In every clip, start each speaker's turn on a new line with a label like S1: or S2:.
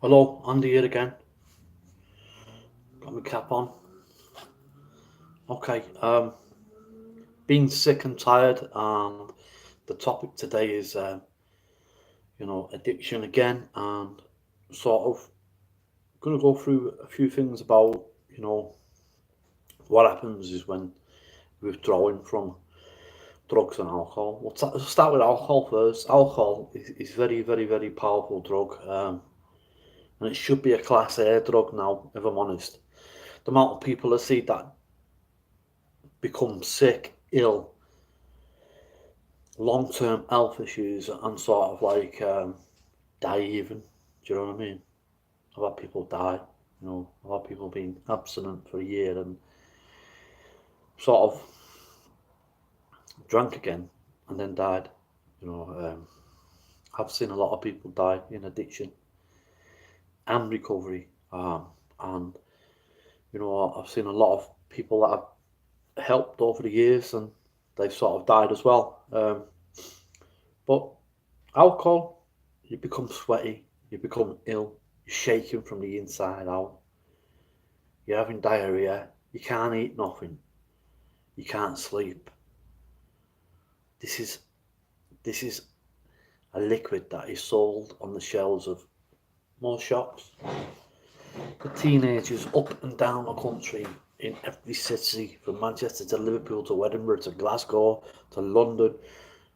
S1: Hello, Andy here again. Got my cap on. Okay, being sick and tired, and the topic today is, addiction again, and sort of going to go through a few things about, you know, what happens is when we're withdrawing from drugs and alcohol. We'll start with alcohol first. Alcohol is very, very, very powerful drug, and it should be a class A drug now, if I'm honest. The amount of people I see that become sick, ill, long-term health issues, and sort of like die even. Do you know what I mean? I've had people die. I've had people being abstinent for a year and sort of drank again and then died. You know, I've seen a lot of people die in addiction and recovery. And I've seen a lot of people that I've helped over the years, and they've sort of died as well. But alcohol, you become sweaty, you become ill, you're shaking from the inside out, you're having diarrhea, you can't eat nothing, you can't sleep. This is this is a liquid that is sold on the shelves of most shops. The teenagers up and down the country, in every city, from Manchester to Liverpool to Edinburgh to Glasgow to London,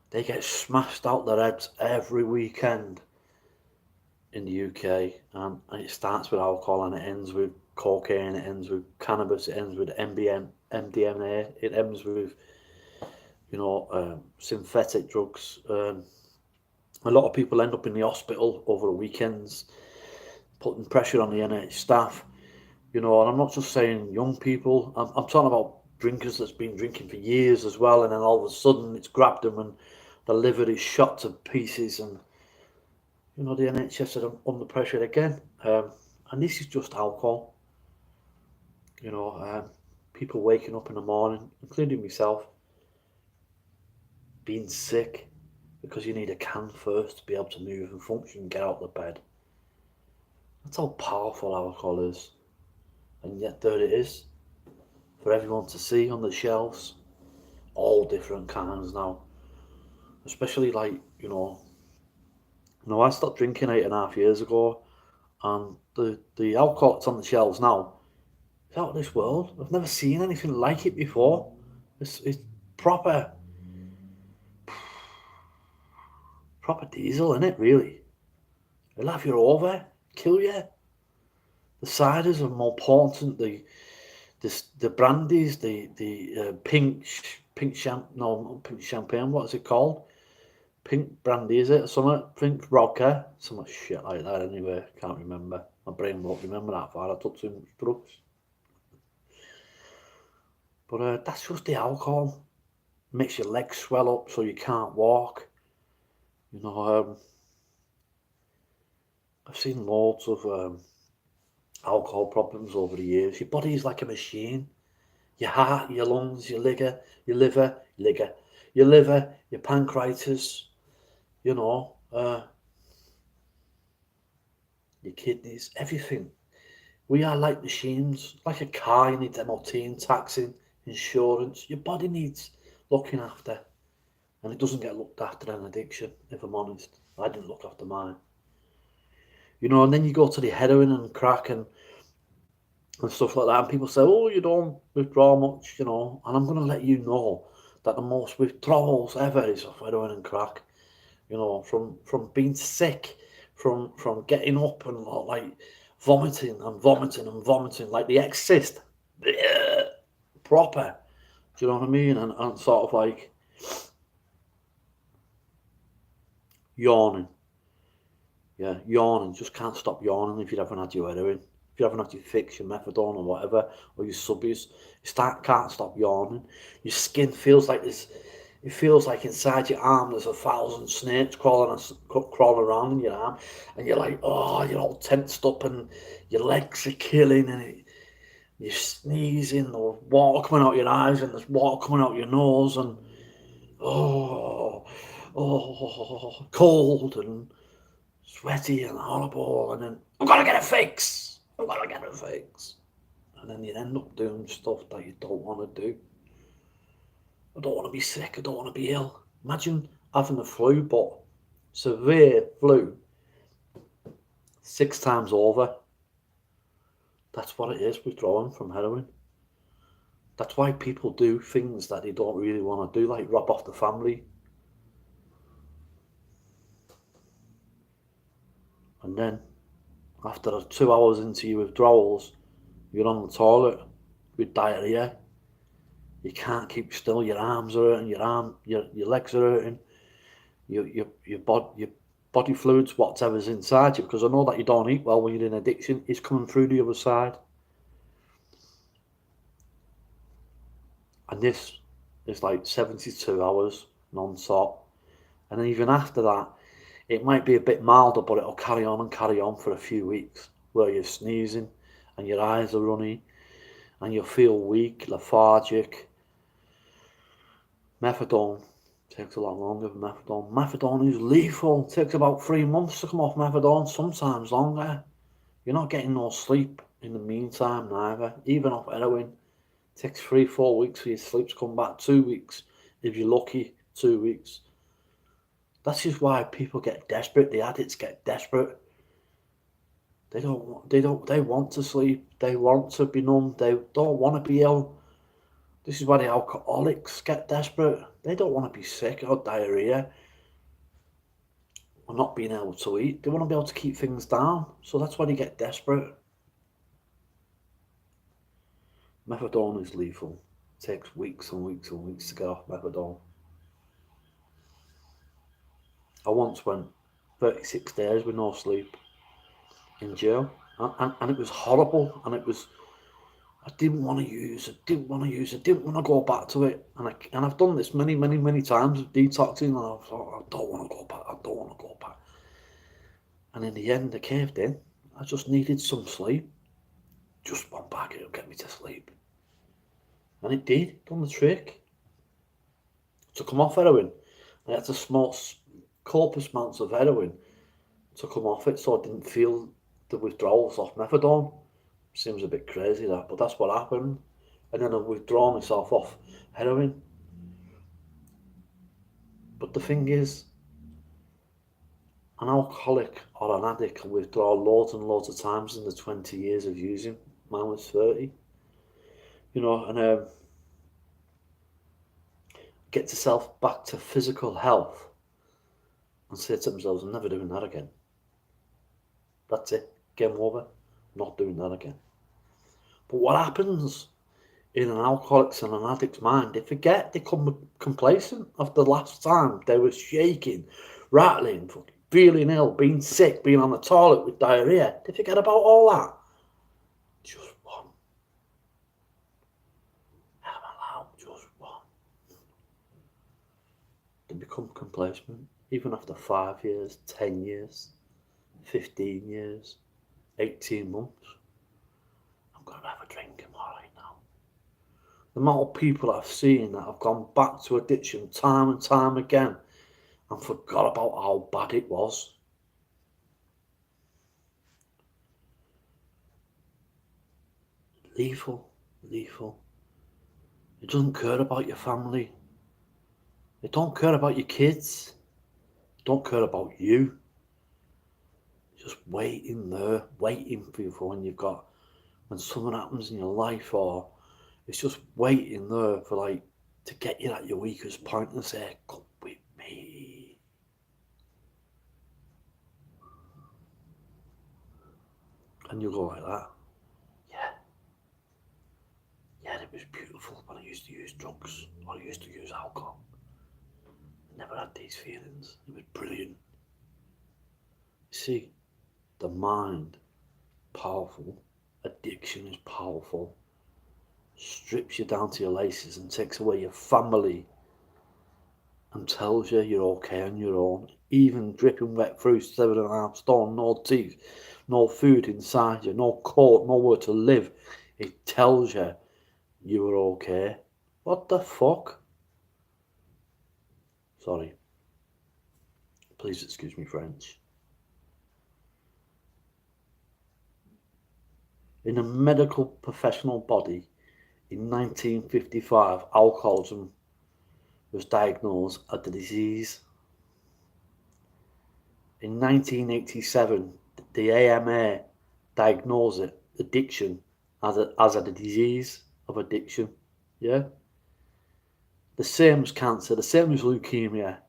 S1: they get smashed out their heads every weekend in the UK, and it starts with alcohol and it ends with cocaine, it ends with cannabis, it ends with MDMA, it ends with synthetic drugs. A lot of people end up in the hospital over the weekends, putting pressure on the NHS staff. And I'm not just saying young people. I'm talking about drinkers that's been drinking for years as well, and then all of a sudden it's grabbed them and the liver is shot to pieces, and the NHS are under pressure again. And this is just alcohol. You know, People waking up in the morning, including myself, being sick because you need a can first to be able to move and function and get out of the bed. That's how powerful alcohol is. And yet there it is for everyone to see on the shelves. All different kinds now. Especially I stopped drinking 8.5 years ago, and the alcohol that's on the shelves now is out of this world. I've never seen anything like it before. It's proper diesel, isn't it, really? It'll have you over, kill you. The ciders are more potent. The brandies, the pink not pink champagne. What is it called? Pink brandy, is it? Something pink vodka, some shit like that. Anyway, can't remember. My brain won't remember that far. I took too much drugs. But that's just the alcohol. Makes your legs swell up so you can't walk. I've seen loads of alcohol problems over the years. Your body is like a machine. Your heart, your lungs, your liver, your pancreas, your kidneys, everything. We are like machines, like a car. You need MOT and taxing, insurance. Your body needs looking after, and it doesn't get looked after in addiction, if I'm honest. I didn't look after mine. And then you go to the heroin and crack and stuff like that, and people say, oh, you don't withdraw much, and I'm going to let you know that the most withdrawals ever is of heroin and crack. From being sick, from getting up and like vomiting and vomiting and vomiting, like the Exorcist, proper. Do you know what I mean? And sort of like yawning. Yeah, yawning. Just can't stop yawning if you haven't had your heroin. If you haven't had your fix, your methadone or whatever, or your subbies, can't stop yawning. Your skin feels like this. It feels like inside your arm there's 1,000 snakes crawling around in your arm, and you're like, oh, you're all tensed up, and your legs are killing, and you're sneezing, or water coming out your eyes, and there's water coming out your nose, and oh, cold, and sweaty and horrible, and then I've got to get a fix. I've got to get a fix. And then you end up doing stuff that you don't want to do. I don't want to be sick. I don't want to be ill. Imagine having the flu, but severe flu 6 times over. That's what it is, withdrawing from heroin. That's why people do things that they don't really want to do, like rob off the family. And then, after 2 hours into your withdrawals, you're on the toilet with diarrhea. You can't keep still. Your arms are hurting. Your legs are hurting. Your body fluids, whatever's inside you, because I know that you don't eat well when you're in addiction, is coming through the other side. And this is like 72 hours non-stop. And even after that, it might be a bit milder, but it'll carry on for a few weeks, where you're sneezing and your eyes are runny and you'll feel weak, lethargic. Methadone takes a lot longer than methadone. Methadone is lethal. It takes about 3 months to come off methadone, sometimes longer. You're not getting no sleep in the meantime neither. Even off heroin, it takes 3-4 weeks for your sleep to come back. 2 weeks, if you're lucky, 2 weeks. That's just why people get desperate. The addicts get desperate. They want to sleep. They want to be numb. They don't want to be ill. This is why the alcoholics get desperate. They don't want to be sick or diarrhea or not being able to eat. They want to be able to keep things down. So that's why they get desperate. Methadone is lethal. It takes weeks and weeks and weeks to get off methadone. I once went 36 days with no sleep in jail, and it was horrible, and I didn't want to use, I didn't want to go back to it, and I've done this many times with detoxing, and I thought, I don't want to go back, and in the end I caved in. I just needed some sleep, just one bag, it'll get me to sleep, and it did, done the trick. To come off heroin, I had to smoke copious amounts of heroin to come off it, so I didn't feel the withdrawals off methadone. Seems a bit crazy that, but that's what happened. And then I withdraw myself off heroin. But the thing is, an alcoholic or an addict will withdraw loads and loads of times in the 20 years of using. Mine was 30. And get yourself back to physical health and say to themselves, I'm never doing that again. That's it. Game over. Not doing that again. But what happens in an alcoholic's and an addict's mind, they forget, they become complacent of the last time they were shaking, rattling, feeling ill, being sick, being on the toilet with diarrhea. They forget about all that. Just one. I'm allowed just one. They become complacent, even after 5 years, 10 years, 15 years, 18 months. I'm going to have a drink, I'm all right now. The amount of people I've seen that have gone back to addiction time and time again and forgot about how bad it was. Lethal. It doesn't care about your family. It don't care about your kids. It don't care about you. Just waiting there, waiting for you for when something happens in your life, or it's just waiting there for to get you at your weakest point and say, come with me. And you go like that. Yeah, it was beautiful when I used to use drugs or I used to use alcohol. I never had these feelings. It was brilliant. You see, the mind, powerful. Addiction is powerful. Strips you down to your laces and takes away your family and tells you you're okay on your own. Even dripping wet through 7.5 stone, no teeth, no food inside you, no coat, nowhere to live. It tells you you are okay. What the fuck? Sorry. Please excuse me, French. In a medical professional body, in 1955, alcoholism was diagnosed as a disease. In 1987, the AMA diagnosed it, addiction as a disease of addiction. Yeah? The same as cancer, the same as leukemia.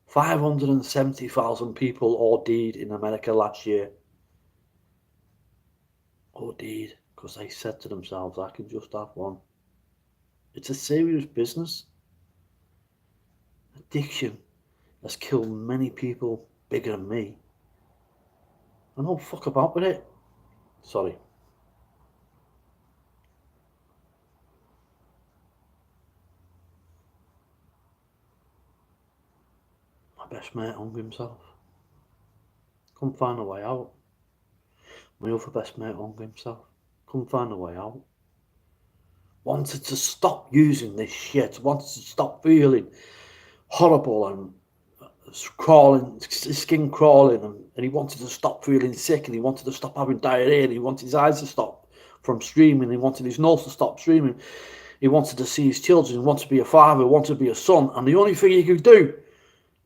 S1: 570,000 people OD'd in America last year. OD'd because they said to themselves, I can just have one. It's a serious business. Addiction has killed many people bigger than me. I don't fuck about with it. Sorry. My best mate hung himself. Couldn't find a way out. My other best mate hung himself. Couldn't find a way out. Wanted to stop using this shit. Wanted to stop feeling horrible and crawling, skin crawling, and he wanted to stop feeling sick, and he wanted to stop having diarrhea, and he wanted his eyes to stop from streaming, he wanted his nose to stop streaming, he wanted to see his children, he wanted to be a father, he wanted to be a son, and the only thing he could do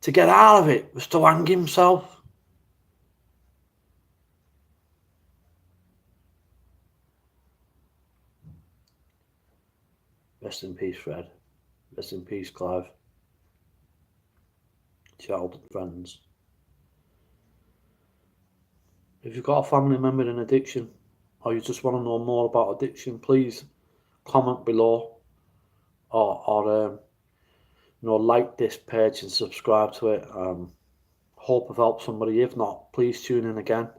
S1: to get out of it was to hang himself. Rest in peace, Fred. Rest in peace, Clive. Childhood friends. If you've got a family member in addiction, or you just want to know more about addiction, please comment below, or like this page and subscribe to it. Hope I've helped somebody. If not, please tune in again.